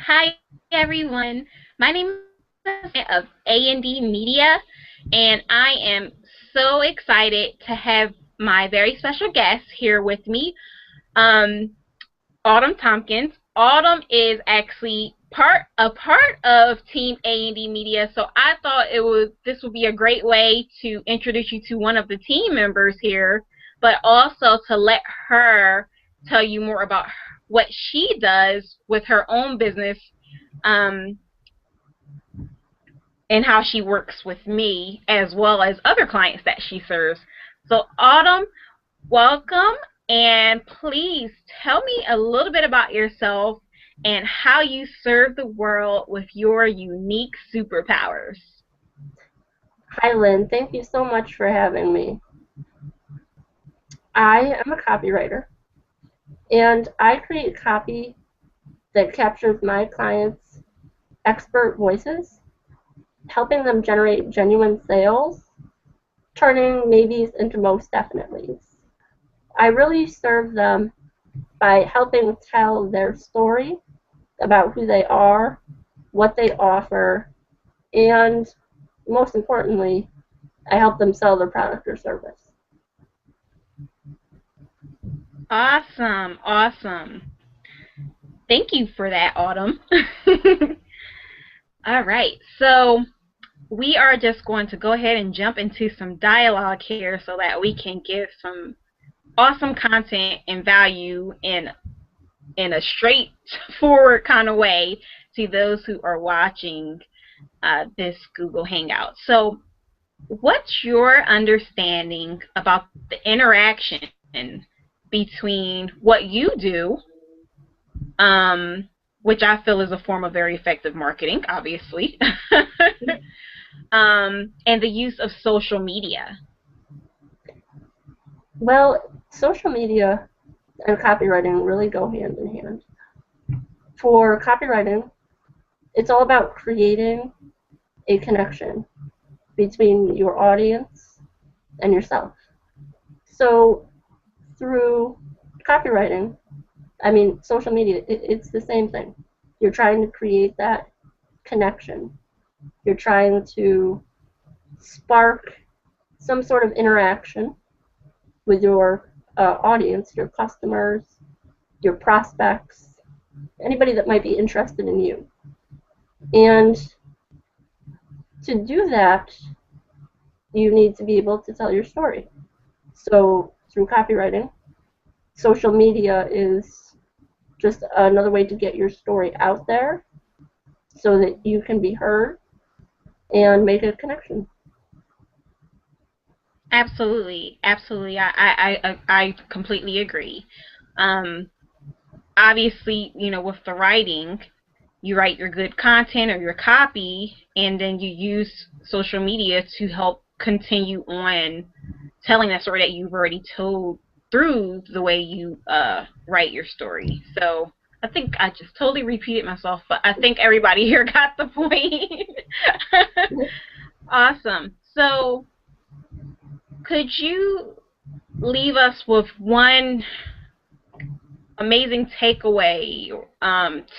Hi everyone. My name is of A&D Media, and I am so excited to have my very special guest here with me, um, Autumn Tompkins. Autumn is actually a part of Team A&D Media, so I thought this would be a great way to introduce you to one of the team members here, but also to let her tell you more about what she does with her own business, um, and how she works with me as well as other clients that she serves. So, Autumn, welcome, and please tell me a little bit about yourself and how you serve the world with your unique superpowers. Hi, Lynn. Thank you so much for having me. I am a copywriter, and I create copy that captures my clients' expert voices, helping them generate genuine sales, turning maybes into most definitelys. I really serve them by helping tell their story about who they are, what they offer, and most importantly, I help them sell their product or service. Awesome, awesome. Thank you for that, Autumn. All right, so we are just going to go ahead and jump into some dialogue here so that we can give some awesome content and value in a straightforward kind of way to those who are watching this Google Hangout. So, what's your understanding about the interaction between what you do, um, which I feel is a form of very effective marketing, obviously, and the use of social media? Well, social media and copywriting really go hand in hand. For copywriting, it's all about creating a connection between your audience and yourself. So through copywriting, social media, it's the same thing. You're trying to create that connection. You're trying to spark some sort of interaction with your audience, your customers, your prospects, anybody that might be interested in you. And to do that, you need to be able to tell your story. So through copywriting, social media is just another way to get your story out there so that you can be heard and make a connection. Absolutely, absolutely. I completely agree. Um, Obviously, with the writing, you write your good content or your copy, and then you use social media to help continue on telling that story that you've already told through the way you write your story. So I think I just totally repeated myself, but I think everybody here got the point. Awesome. So could you leave us with one amazing takeaway,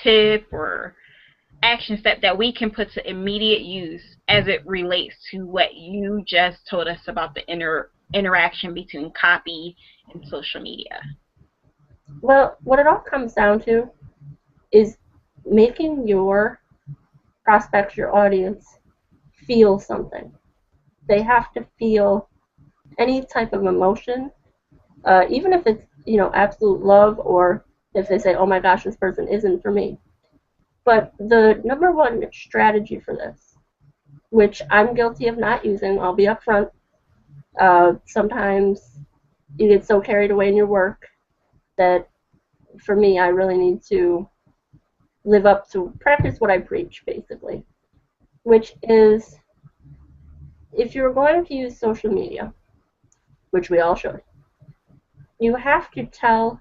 tip, or action step that we can put to immediate use as it relates to what you just told us about the interaction between copy and social media? Well, what it all comes down to is making your prospects, your audience, feel something. They have to feel any type of emotion, even if it's absolute love or if they say, "Oh my gosh, this person isn't for me." But the number one strategy for this, which I'm guilty of not using, I'll be upfront. Sometimes you get so carried away in your work that for me, I really need to live up to practice what I preach, basically, which is if you're going to use social media, which we all should, you have to tell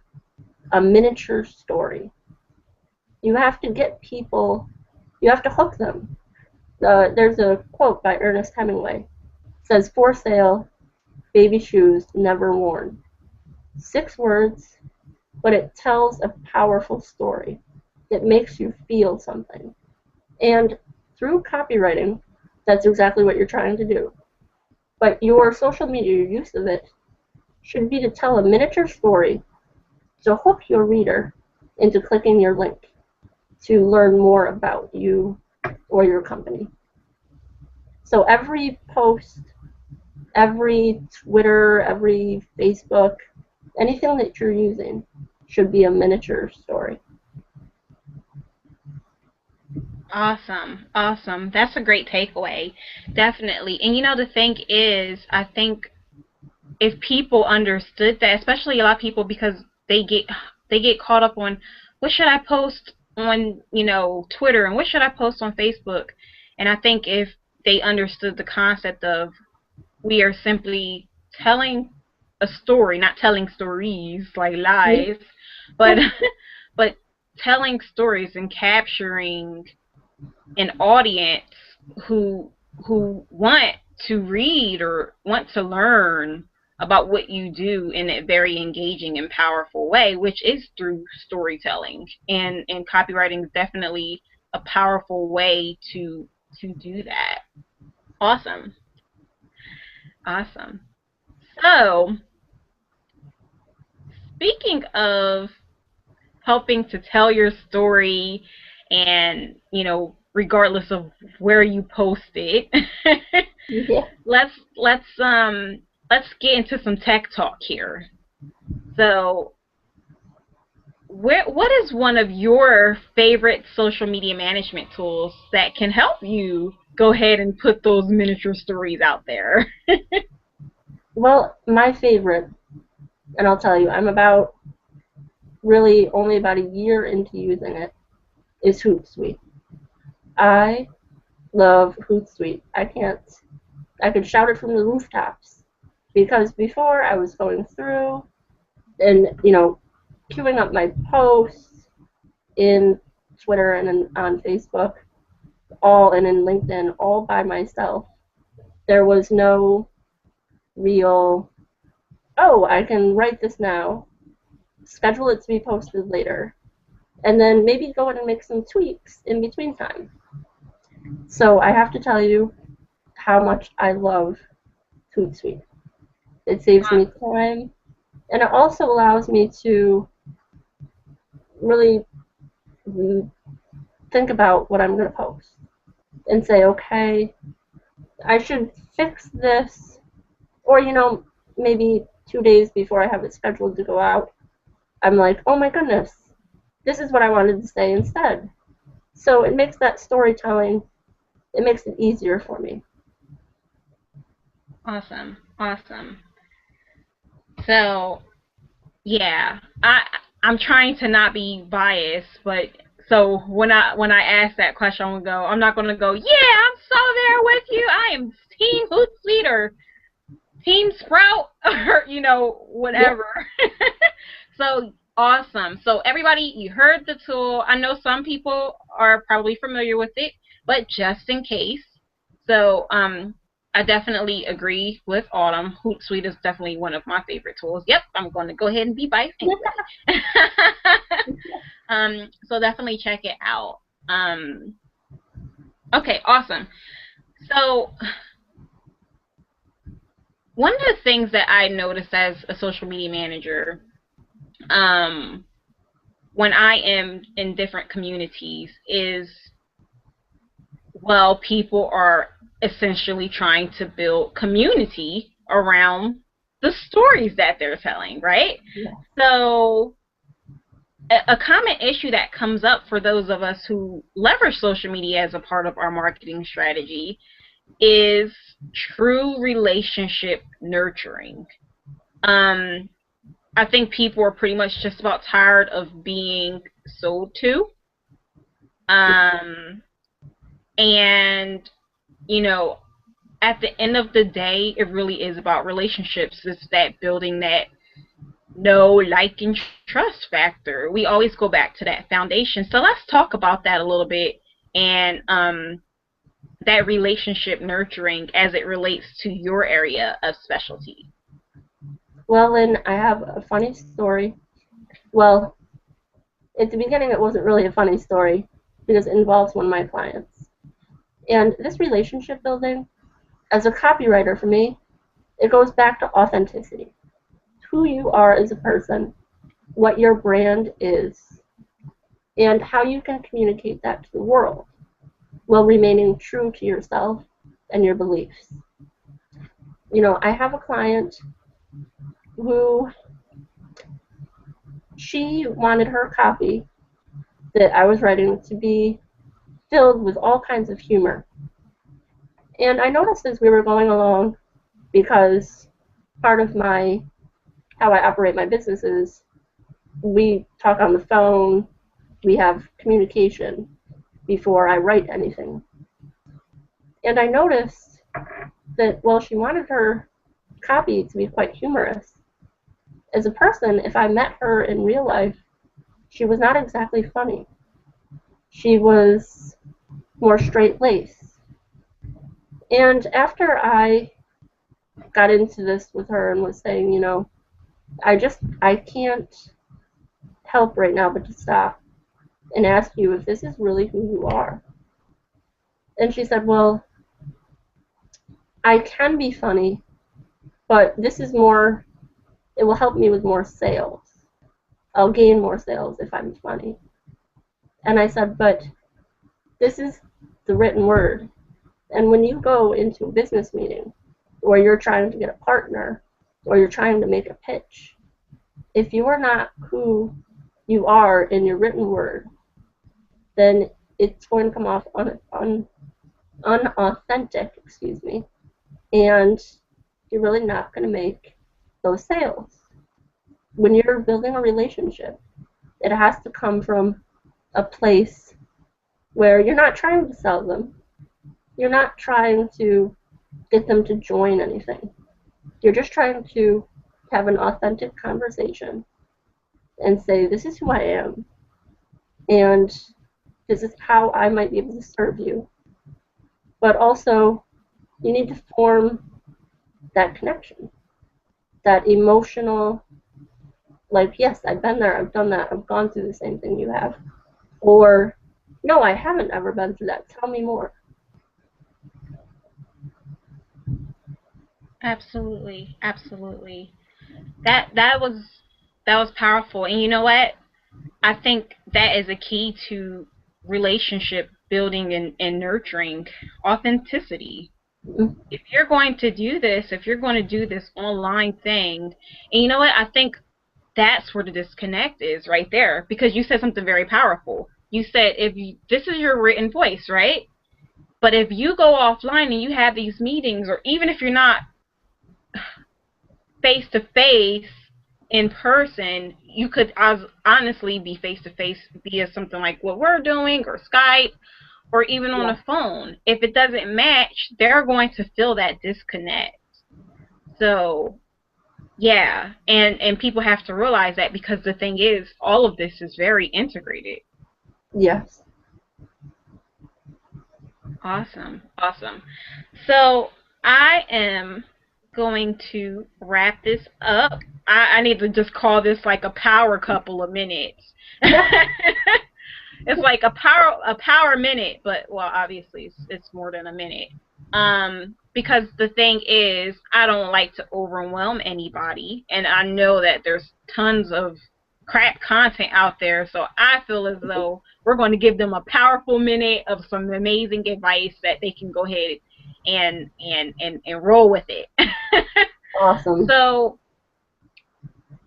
a miniature story. You have to get people, you have to hook them. There's a quote by Ernest Hemingway. It says, "For sale, baby shoes never worn." 6 words, but it tells a powerful story. It makes you feel something. And through copywriting, that's exactly what you're trying to do. But your social media, your use of it, should be to tell a miniature story to hook your reader into clicking your link to learn more about you or your company. So every post, every Twitter, every Facebook, anything that you're using should be a miniature story. Awesome, awesome. That's a great takeaway, definitely. And you know, the thing is, I think if people understood that, especially a lot of people, because they get caught up on what should I post on, Twitter, and what should I post on Facebook. And I think if they understood the concept of we are simply telling a story, not telling stories like lies, but but telling stories and capturing an audience who want to read or want to learn about what you do in a very engaging and powerful way, which is through storytelling. And copywriting is definitely a powerful way to do that. Awesome. Awesome. So, speaking of helping to tell your story and, regardless of where you post it, Yeah. let's get into some tech talk here. So, what is one of your favorite social media management tools that can help you go ahead and put those miniature stories out there? Well, my favorite, and I'll tell you, I'm only about a year into using it, is Hootsuite. I love Hootsuite. I could shout it from the rooftops, because before I was going through and, queuing up my posts in Twitter and on Facebook, and in LinkedIn, all by myself. There was no real, oh, I can write this now, schedule it to be posted later, and then maybe go in and make some tweaks in between time. So I have to tell you how much I love Hootsuite. It saves me time, and it also allows me to really think about what I'm going to post and say, okay, I should fix this, or, maybe 2 days before I have it scheduled to go out, I'm like, oh my goodness, this is what I wanted to say instead. So it makes that storytelling, it makes it easier for me. Awesome, awesome. So, yeah, I'm trying to not be biased, but so when I ask that question, I'm not gonna go, yeah, I'm so there with you. I am Team Hootsuite or Team Sprout or whatever. So awesome. So everybody, you heard the tool. I know some people are probably familiar with it, but just in case. So I definitely agree with Autumn. Hootsuite is definitely one of my favorite tools. Yep, I'm going to go ahead and be biased anyway. So definitely check it out. Okay, awesome. So one of the things that I noticed as a social media manager, when I am in different communities is, well, people are essentially trying to build community around the stories that they're telling, right? Yeah. So a common issue that comes up for those of us who leverage social media as a part of our marketing strategy is true relationship nurturing. I think people are pretty much just about tired of being sold to. And, at the end of the day, it really is about relationships. It's that building that know, like, and trust factor. We always go back to that foundation. So let's talk about that a little bit and that relationship nurturing as it relates to your area of specialty. Well, Lynn, I have a funny story. Well, At the beginning, it wasn't really a funny story because it involves one of my clients. And this relationship building, as a copywriter for me, it goes back to authenticity. Who you are as a person, what your brand is, and how you can communicate that to the world while remaining true to yourself and your beliefs. I have a client who she wanted her copy that I was writing to be filled with all kinds of humor. And I noticed as we were going along, because part of how I operate my business is we talk on the phone, we have communication before I write anything. And I noticed that, well, she wanted her copy to be quite humorous. As a person, if I met her in real life, she was not exactly funny. She was more straight-laced. And after I got into this with her and was saying, I can't help right now but to stop and ask you if this is really who you are. And she said, well, I can be funny, but this is more, it will help me with more sales. I'll gain more sales if I'm funny. And I said, but this is the written word. And when you go into a business meeting, or you're trying to get a partner, or you're trying to make a pitch, if you are not who you are in your written word, then it's going to come off unauthentic, and you're really not going to make those sales. When you're building a relationship, it has to come from a place where you're not trying to sell them. You're not trying to get them to join anything. You're just trying to have an authentic conversation and say, this is who I am, and this is how I might be able to serve you. But also, you need to form that connection, that emotional, like, yes, I've been there, I've done that, I've gone through the same thing you have. Or, no, I haven't ever been through that. Tell me more. Absolutely, absolutely. That was powerful. And you know what? I think that is a key to relationship building and nurturing: authenticity. Mm-hmm. If you're going to do this, if you're going to do this online thing, and you know what? I think that's where the disconnect is right there, because you said something very powerful. You said this is your written voice, right? But if you go offline and you have these meetings, or even if you're not face to face in person, you could honestly be face to face via something like what we're doing, or Skype, or even on Yeah. a phone. If it doesn't match, they're going to feel that disconnect. So yeah, and people have to realize that, because the thing is, all of this is very integrated. Yes. Awesome, awesome. So I am going to wrap this up. I need to just call this like a power couple of minutes. It's like a power minute, but well, obviously it's more than a minute. Because the thing is, I don't like to overwhelm anybody, and I know that there's tons of crap content out there, so I feel as though we're going to give them a powerful minute of some amazing advice that they can go ahead and roll with it. Awesome. So,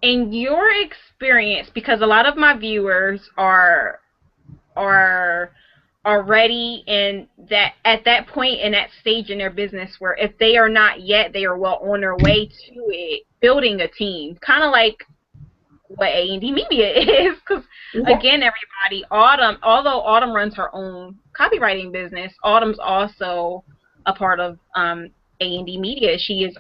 in your experience, because a lot of my viewers are already in that, at that point in that stage in their business where if they are not yet, they are well on their way to it, building a team, kind of like what A&D Media is. Because Yeah. again, everybody, although Autumn runs her own copywriting business, Autumn's also a part of A&D Media. She's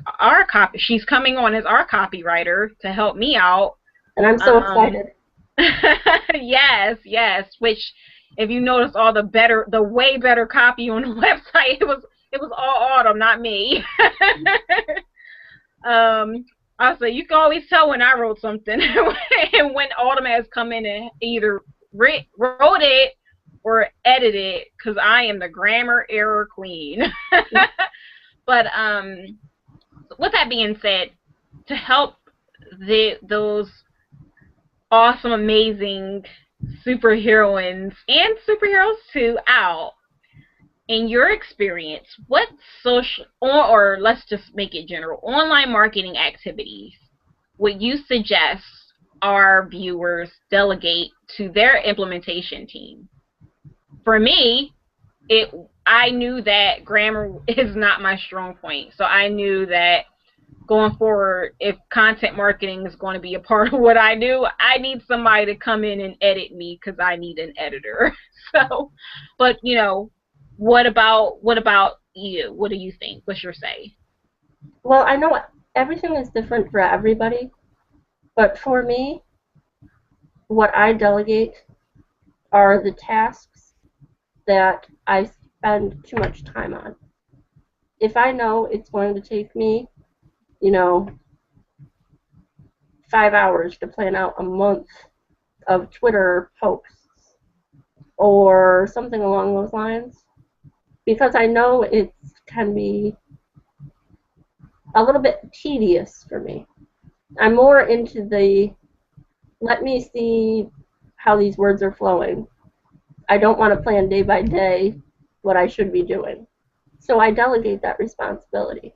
coming on as our copywriter to help me out. And I'm so excited. Yes, yes. Which, if you notice, all the way better copy on the website, it was all Autumn, not me. Also, you can always tell when I wrote something and when Autumn has come in and either wrote it or edited it, because I am the grammar error queen. But with that being said, to help those awesome, amazing superheroines and superheroes too out, in your experience, what social, or let's just make it general, online marketing activities would you suggest our viewers delegate to their implementation team? For me, it I knew that grammar is not my strong point, so I knew that going forward, if content marketing is going to be a part of what I do, I need somebody to come in and edit me, because I need an editor. So, but what about you? What do you think? What's your say? Well, I know everything is different for everybody, but for me, what I delegate are the tasks that I spend too much time on. If I know it's going to take me, you know, 5 hours to plan out a month of Twitter posts or something along those lines, because I know it can be a little bit tedious for me. I'm more into the let me see how these words are flowing. I don't want to plan day by day what I should be doing. So I delegate that responsibility.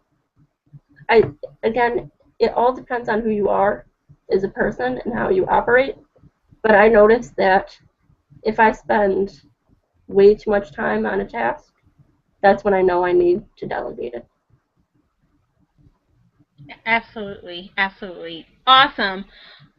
Again, it all depends on who you are as a person and how you operate. But I notice that if I spend way too much time on a task, that's when I know I need to delegate it. Absolutely, absolutely. Awesome.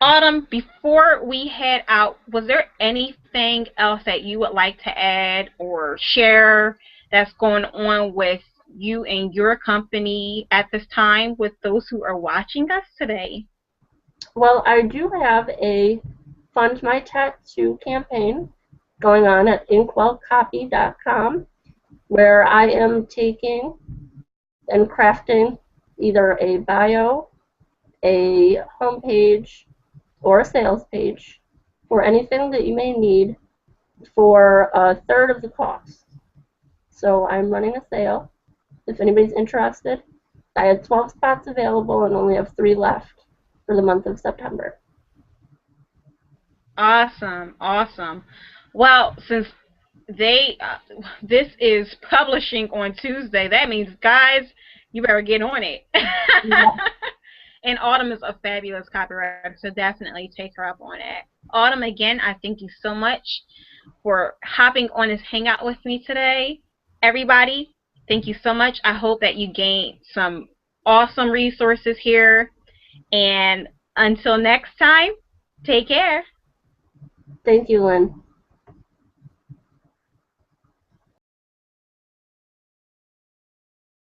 Autumn, before we head out, was there anything else that you would like to add or share that's going on with you and your company at this time with those who are watching us today? Well, I do have a Fund My Tattoo campaign going on at inkwellcopy.com, where I am taking and crafting either a bio, a homepage, or a sales page for anything that you may need for a third of the cost. So I'm running a sale. If anybody's interested, I had 12 spots available and only have 3 left for the month of September. Awesome, awesome. Well, since they this is publishing on Tuesday, that means, guys, you better get on it. Yeah. And Autumn is a fabulous copywriter, so definitely take her up on it. Autumn, again, I thank you so much for hopping on this hangout with me today. Everybody, thank you so much. I hope that you gained some awesome resources here. And until next time, take care. Thank you, Lynn.